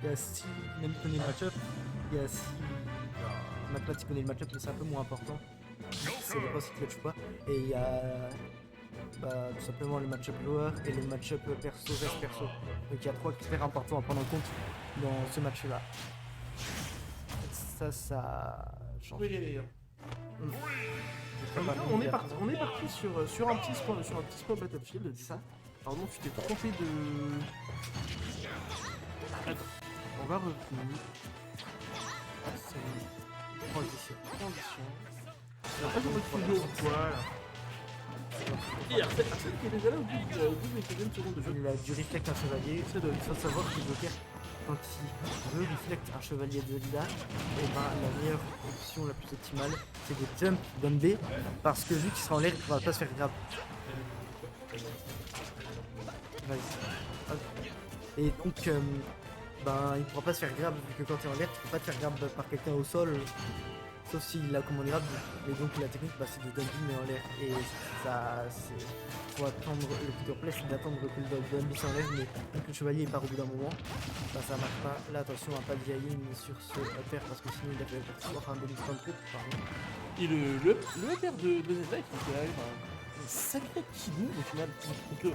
Il y a si Nami connaît le match-up, il y a si Matmat connaît le match-up, mais c'est un peu moins important. Ça dépend si clutch ou pas. Et il y a tout simplement le match-up joueur et le match-up perso vs perso. Donc il y a 3 critères importants à prendre en compte dans ce match-là. Ça change. Oui. On est parti sur un petit spot Battlefield. Ça. Pardon, tu t'es trompé de. Attends, on va revenir. C'est une transition. Après, on va toujours. Voilà. Et Arsène qui est déjà là au bout de mes 15 secondes de jeu. Il a du reflect un chevalier. Il faut savoir que Joker, quand il veut reflect un chevalier de Zelda, et la meilleure option la plus optimale, c'est de jump down B, parce que vu qu'il sera en l'air, il ne va pas se faire grab. Vas-y. Hop. Et donc, il ne pourra pas se faire grab, vu que quand tu es en l'air, tu ne peux pas te faire grab par quelqu'un au sol, sauf s'il a commandé grab. Et donc la technique, c'est de dumpy mais en l'air. Et ça, c'est... Faut attendre, le coup de replay, c'est d'attendre que le dumpy s'enlève, mais vu que le chevalier part au bout d'un moment, ça marche pas. Là, attention à pas de mais sur ce upper, parce que sinon il a fait un début de trop, pardon. Et le upper de Zelda, qui fait quand même un sacré petit bout au final. Donc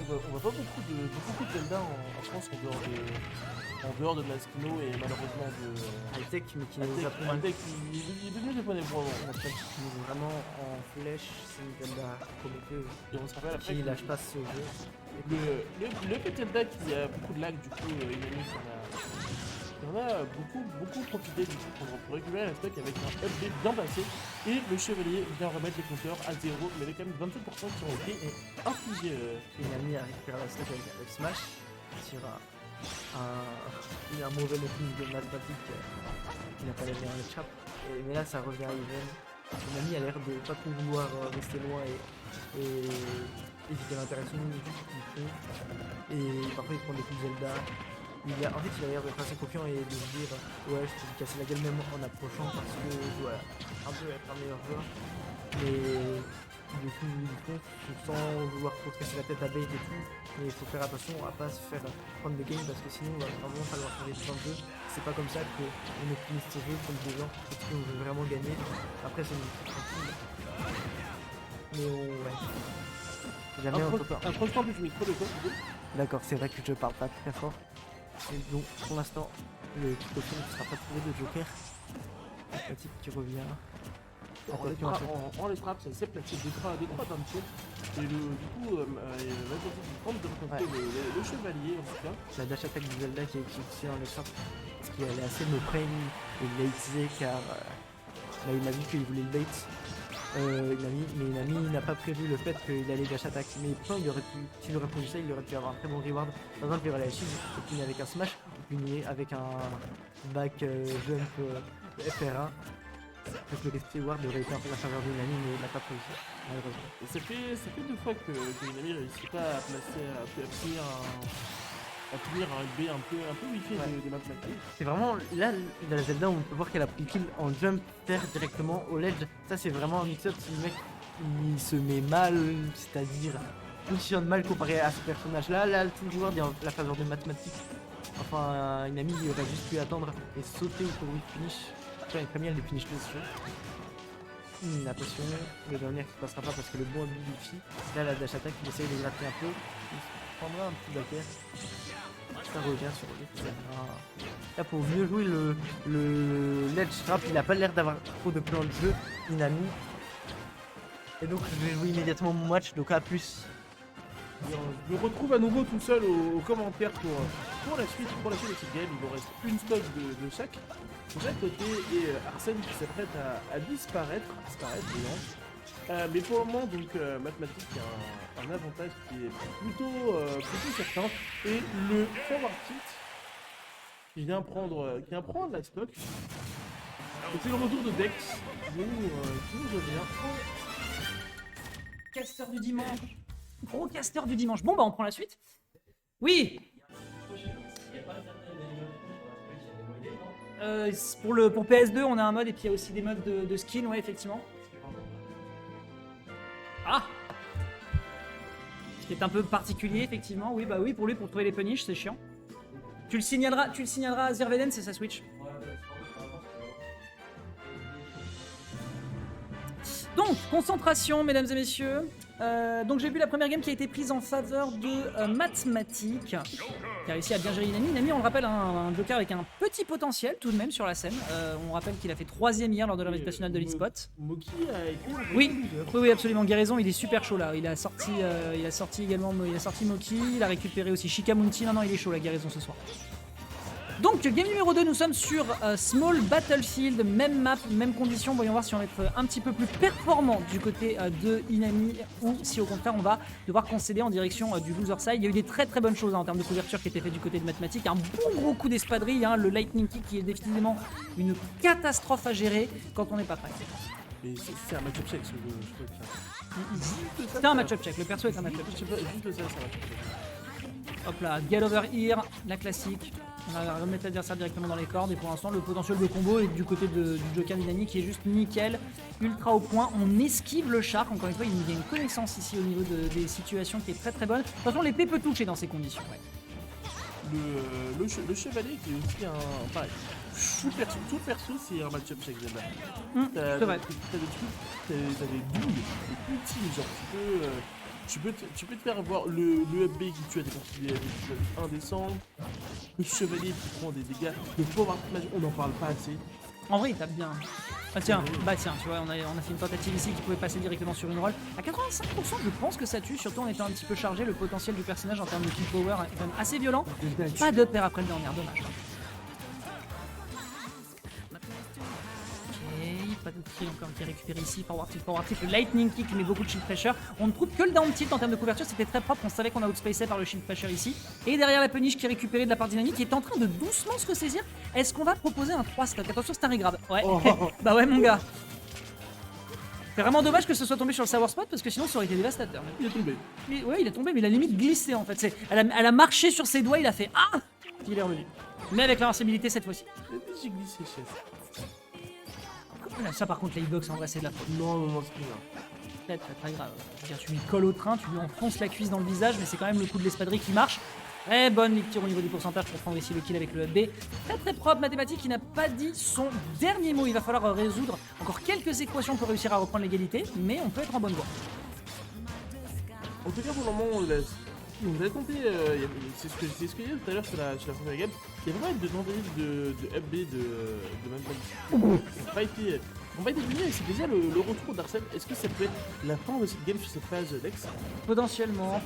on va pas beaucoup de Zelda en France en dehors de Laskino et malheureusement de High-tech, mais qui est japonais. High-tech, il est devenu japonais pour le Qui est vraiment en flèche, c'est une Zelda prometteuse. Et on se rappelle après qui lâche pas ce jeu. Le petit Zelda qui a beaucoup de lag, du coup, Inami qui en a beaucoup profité du coup pour récupérer la stock avec un update bien passé. Et le chevalier vient remettre les compteurs à 0, mais il y a quand même 27% qui ont été infligés. Inami a récupéré la stock avec un smash sur un mauvais opening de mathématiques qui n'a pas l'air bien le chap. Mais là ça revient à even. Inami a l'air de pas trop vouloir rester loin et éviter l'interaction du fond. Et parfois il prend des coups de Zelda. En fait il a l'air d'être assez confiant et de se dire ouais je peux lui casser la gueule même en approchant parce que je dois un peu être un meilleur joueur. Mais du coup sans vouloir trop casser la tête à bait et tout. Mais il faut faire attention à pas se faire prendre des games parce que sinon il va vraiment falloir changer de plan de jeu. C'est pas comme ça qu'on optimise ce jeu contre des gens parce qu'on veut vraiment gagner. Après c'est une petite tranquille. Mais ouais. Jamais on peut pas. Approche-toi plus du micro de toi, D'accord, c'est vrai que je parle pas très fort. Et donc pour l'instant, le petit coffin ne sera pas trouvé de Joker. Le type qui revient. En les frappes, ça s'est placé 2-3 dans le pied. Et du coup, la tentative de prendre de rencontrer le chevalier en tout cas. La dash attack de Zelda qui est exécutée en échange parce qu'elle est assez no pain et lazy car il m'a dit qu'il voulait le bait. Inami n'a pas prévu le fait qu'il allait dash attack. Mais pourtant, s'il aurait prévu ça, il aurait pu avoir un très bon reward. Par exemple, il aurait la shield, il punir avec un smash, il punir avec un back jump FR1. Donc le reward aurait été un peu la faveur d'Inami, mais il n'a pas réussi, malheureusement. Et ça fait 2 fois que Inami ne réussit pas à placer, à finir un B un peu wifi des mathématiques. C'est vraiment là dans la Zelda où on peut voir qu'elle a pris kill en jump terre directement au ledge. Ça c'est vraiment un mix-up si le mec il se met mal, c'est-à-dire positionne mal comparé à ce personnage là. Là tout le joueur dit la faveur de mathématiques. Enfin Inami il aurait juste pu attendre et sauter au cours du finish. Enfin une première il finish le jeu. Attention, le dernier qui passera pas parce que le bon abus du Luffy. Là la dash attack il essaye de gratter un peu. Il prendra un petit backer. Ça revient sur lui. Là pour mieux jouer le ledge trap, il a pas l'air d'avoir trop de plans de jeu, Inami. Et donc je vais jouer immédiatement mon match, donc à plus. Je me retrouve à nouveau tout seul aux commentaires pour la suite de cette game. Il nous reste une stock de chaque côté et Arsène qui s'apprête à disparaître mais pour le moment donc mathématique a un avantage qui est plutôt certain et le forward kit qui vient prendre la stock. Et c'est le retour de Dex qui nous revient. Caster du dimanche. Gros caster du dimanche. Bon on prend la suite. Oui. Pour PS2 on a un mode et puis il y a aussi des modes de skin, ouais effectivement. Ah, ce qui est un peu particulier effectivement, oui pour trouver les punish c'est chiant. Tu le signaleras à Zirveden, c'est sa Switch. Donc, concentration, mesdames et messieurs. Donc j'ai vu la première game qui a été prise en faveur de Mathématique, qui a réussi à bien gérer Inami. Inami, on le rappelle, un joker avec un petit potentiel tout de même sur la scène. On rappelle qu'il a fait 3ème hier lors de l'invitational de l'e-spot. Moki a écrit un Oui, absolument. Guérison, il est super chaud là. Il a sorti également, il a sorti Moki, il a récupéré aussi Shikamunti. Non, il est chaud la Guérison ce soir. Donc, game numéro 2, nous sommes sur Small Battlefield, même map, même conditions. Voyons voir si on va être un petit peu plus performant du côté de Inami ou si au contraire on va devoir concéder en direction du loser side. Il y a eu des très très bonnes choses en termes de couverture qui étaient faites du côté de Mathématique. Un bon gros coup d'espadrille, le Lightning Kick qui est définitivement une catastrophe à gérer quand on n'est pas prêt. Mais c'est un match-up check ce jeu, je peux le faire. C'est un match-up check, le perso est un match-up check. Juste ça, c'est un match-up check. Hop là, get over here, la classique. On va remettre l'adversaire directement dans les cordes et pour l'instant le potentiel de combo est du côté du Joker d'Inami qui est juste nickel, ultra au point. On esquive le Shark, encore une fois il y a une connaissance ici au niveau des situations qui est très très bonne. De toute façon l'épée peut toucher dans ces conditions. Ouais. Le chevalier qui est aussi un... Pareil, tout perso c'est un match-up check Zelda. C'est vrai. T'as des trucs, t'as des douilles, des ultimes, genre tu peux te faire avoir le FB qui tue à des considérés indécents, le chevalier qui prend des dégâts, le pauvre arc on n'en parle pas assez. En vrai il tape bien. Ah tiens, tu vois, on a fait une tentative ici qui pouvait passer directement sur une roll. À 85%, je pense que ça tue, surtout en étant un petit peu chargé. Le potentiel du personnage en termes de kill power est quand même assez violent. Pas de pair après le dernier, dommage. Pas de kill encore qui est récupéré ici, forward tilt, le lightning kick met beaucoup de shield pressure. On ne trouve que le down tilt en termes de couverture, c'était très propre, on savait qu'on a outspacé par le shield pressure ici. Et derrière la punish qui est récupérée de la part d'Inami qui est en train de doucement se ressaisir. Est-ce qu'on va proposer un 3 stock? Attention, c'est un regrab. Ouais, bah ouais mon gars. C'est vraiment dommage que ce soit tombé sur le sour spot parce que sinon ça aurait été dévastateur. Il est tombé. Ouais, il est tombé mais il a limite glissé en fait. Elle a marché sur ses doigts, il a fait ah. Il est revenu. Mais avec l'invincibilité cette fois-ci. J'ai glissé, chef. Ça par contre la hitbox en vrai c'est de la faute. Non, c'est pas Très grave. Je veux dire, tu lui colles au train, tu lui enfonces la cuisse dans le visage, mais c'est quand même le coup de l'espadrille qui marche. Très bonne lecture au niveau du pourcentage pour prendre ici le kill avec le B. Très propre, Mathématique qui n'a pas dit son dernier mot. Il va falloir résoudre encore quelques équations pour réussir à reprendre l'égalité, mais on peut être en bonne voie. En tout cas pour le moment on laisse. Donc vous avez tenté, c'est ce que j'ai dit tout à l'heure sur la première game, il y a vraiment une tentative de FB de même condition. On va être éliminé et c'est déjà le retour d'Arsène. Est-ce que ça peut être la fin de cette game sur cette phase d'Ex? Potentiellement,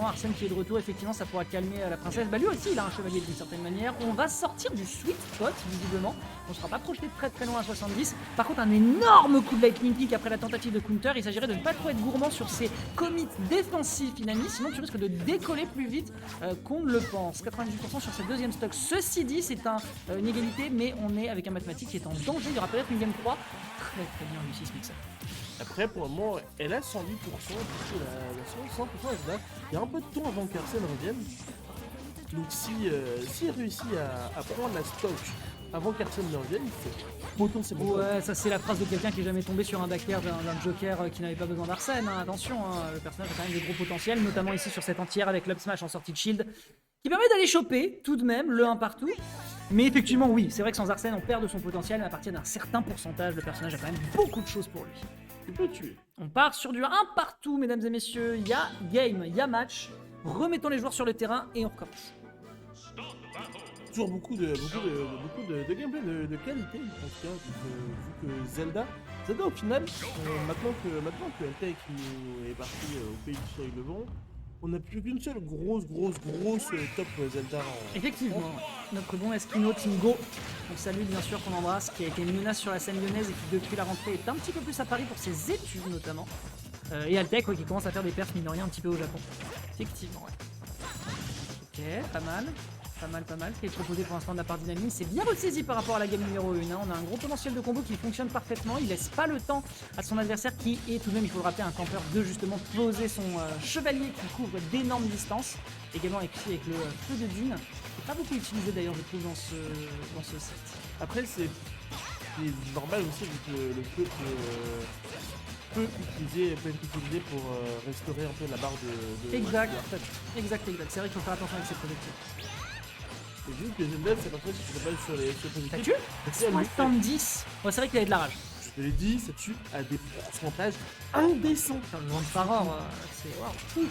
Arsène qui est de retour, effectivement ça pourra calmer la princesse. Bah lui aussi il a un chevalier d'une certaine manière. On va sortir du sweet spot visiblement. On ne sera pas projeté de très loin à 70. Par contre un énorme coup de lightning kick après la tentative de counter. Il s'agirait de ne pas trop être gourmand sur ses commits défensifs Inami, sinon tu risques de décoller plus vite qu'on ne le pense. 98% sur cette deuxième stock. Ceci dit c'est une égalité mais on est avec un Mathématique qui est en danger. Il y aura peut-être une game 3. Très bien réussi ce mix. Après, pour le moment, elle a 110%, puisque la 100% elle là. Il y a un peu de temps avant qu'Arsène revienne. Donc si elle réussit à prendre la stock avant qu'Arsène ne revienne, c'est potentiellement... Ouais, ça c'est la phrase de quelqu'un qui est jamais tombé sur un backer d'un Joker qui n'avait pas besoin d'Arsène. Attention, le personnage a quand même des gros potentiels, notamment ici sur cette entière avec l'up smash en sortie de shield, qui permet d'aller choper tout de même le 1 partout. Mais effectivement, oui, c'est vrai que sans Arsène, on perd de son potentiel, mais à partir d'un certain pourcentage, le personnage a quand même beaucoup de choses pour lui. Tu peux tuer. On part sur du 1 partout, mesdames et messieurs. Il y a game, il y a match. Remettons les joueurs sur le terrain et on recommence. Toujours beaucoup de gameplay de qualité, en tout cas, vu que Zelda au final, maintenant que Altec est parti au pays du soleil levant, on n'a plus qu'une seule grosse top Zelda en... Effectivement, notre bon Eskino Tingo, on salue bien sûr, qu'on embrasse, qui a été une menace sur la scène lyonnaise et qui depuis la rentrée est un petit peu plus à Paris pour ses études notamment. Et Altec qui commence à faire des perfs mine de rien un petit peu au Japon. Effectivement, ouais. Ok, pas mal, qui est proposé pour l'instant de la part d'Inami. C'est bien ressaisi par rapport à la game numéro 1. On a un gros potentiel de combo qui fonctionne parfaitement. Il laisse pas le temps à son adversaire qui est tout de même, il faut le rappeler, un campeur de justement poser son chevalier qui couvre d'énormes distances. Également avec le feu de dune. C'est pas beaucoup utilisé d'ailleurs, je trouve, dans ce set. Après, c'est normal aussi vu que le feu peut être utilisé pour restaurer un peu la barre de... Exact. C'est vrai qu'il faut faire attention avec ces projectiles. J'ai vu que Zelda, c'est parfois si tu te balles sur les positifs. Ça tue C'est à lui. 70. Ouais, c'est vrai qu'il avait de la rage. Je te l'ai dit, ça tue à des pourcentages indécents. Putain, le vent de Faror, c'est waouh.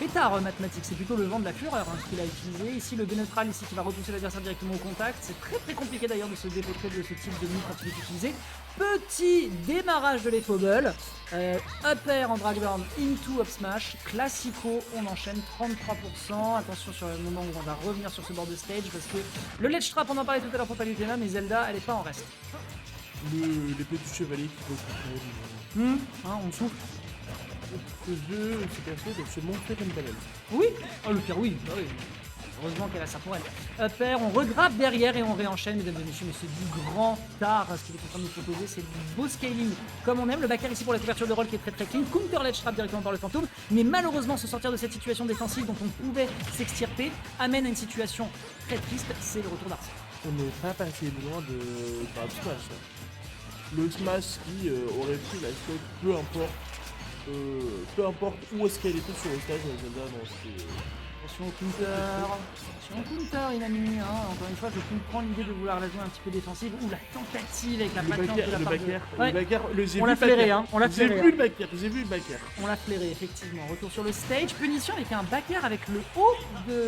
Pétard mathématique, c'est plutôt le vent de la fureur qu'il a utilisé. Ici, le B neutral ici qui va repousser l'adversaire directement au contact. C'est très compliqué d'ailleurs de se dépêtrer de ce type de move quand il est utilisé. Petit démarrage de l'Effobble. Up air en drag burn into up smash. Classico, on enchaîne 33%. Attention sur le moment où on va revenir sur ce bord de stage parce que le ledge trap, on en parlait tout à l'heure pour Palutena, mais Zelda, elle est pas en reste. Les petits chevaliers qui peuvent Hein, on souffle. Le jeu, c'est perçu de se montrer comme talent. Oui, oh, le pire, oui. Bah oui. Heureusement qu'elle a ça pour elle. Up air, on regrappe derrière et on réenchaîne, mesdames et messieurs, mais c'est du grand art ce qu'il est en train de nous proposer, c'est du beau scaling comme on aime. Le back air ici pour la couverture de rôle qui est très clean, counter ledge trap directement par le fantôme, mais malheureusement se sortir de cette situation défensive dont on pouvait s'extirper amène à une situation très triste, c'est le retour d'Arsène. On n'est pas passé loin de Grab Smash. Le Smash qui aurait pris la stock, peu importe où est-ce qu'elle était sur le stage, Zelda, non, c'est... Attention au counter, Inami, hein. Encore une fois, je comprends l'idée de vouloir la jouer un petit peu défensive, ou la tentative avec la patience de la part de... On l'a flairé, hein, on l'a flairé. J'ai vu le back air. On l'a flairé, effectivement. Retour sur le stage, punition avec un back air avec le haut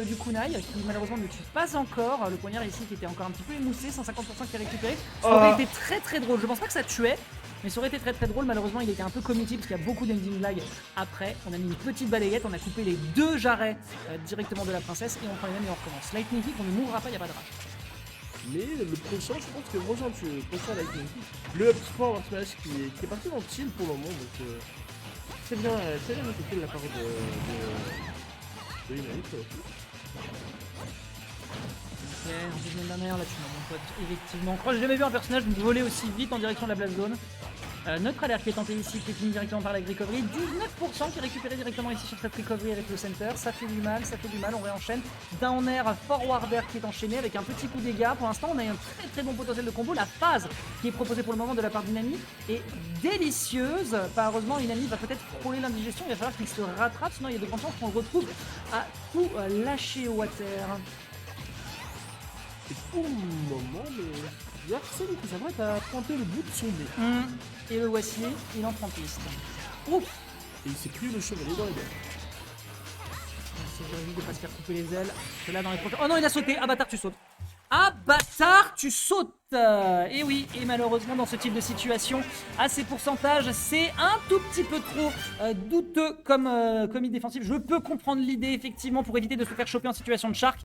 du kunai, qui malheureusement ne tue pas encore. Le poignard ici qui était encore un petit peu émoussé, 150% qui est récupéré. Ça aurait été très drôle, je pense pas que ça tuait, mais ça aurait été très drôle. Malheureusement, il était un peu committed parce qu'il y a beaucoup d'ending lag après. On a mis une petite balayette, on a coupé les deux jarrets directement de la princesse et on prend les mêmes et on recommence. Lightning Kick, on ne mourra pas, il n'y a pas de rage. Mais le prochain, je pense que le prochain Lightning Kick, le up forward smash qui est parti dans le chill pour le moment, donc c'est bien effectué de la part de Inami. Ok, en deuxième dernière, là tu m'as mon pote, effectivement. Je crois que j'ai jamais vu un personnage me voler aussi vite en direction de la blast zone. Notre alerte qui est tenté ici, qui est fini directement par la recovery. 19% qui est récupéré directement ici sur cette recovery avec le center. Ça fait du mal, on réenchaîne. Down air, forward air qui est enchaîné avec un petit coup de dégâts. Pour l'instant, on a un très bon potentiel de combo. La phase qui est proposée pour le moment de la part d'Inami est délicieuse. Malheureusement, Inami va peut-être frôler l'indigestion. Il va falloir qu'il se rattrape, sinon il y a de grandes chances qu'on le retrouve à tout lâcher au water. Et pour le moment, il y a Arsène qui s'apprête à pointer le bout de son nez. Et le voici, il entre en piste. Ouf! Et il s'est pris le chevalier dans les dents. C'est vite de pas se faire couper les ailes. C'est là dans les prochains. Oh non, il a sauté! Ah bâtard, tu sautes! Ah bâtard, tu sautes! Et oui, et malheureusement dans ce type de situation, à ces pourcentages, c'est un tout petit peu trop douteux comme idée défensive. Je peux comprendre l'idée effectivement pour éviter de se faire choper en situation de shark.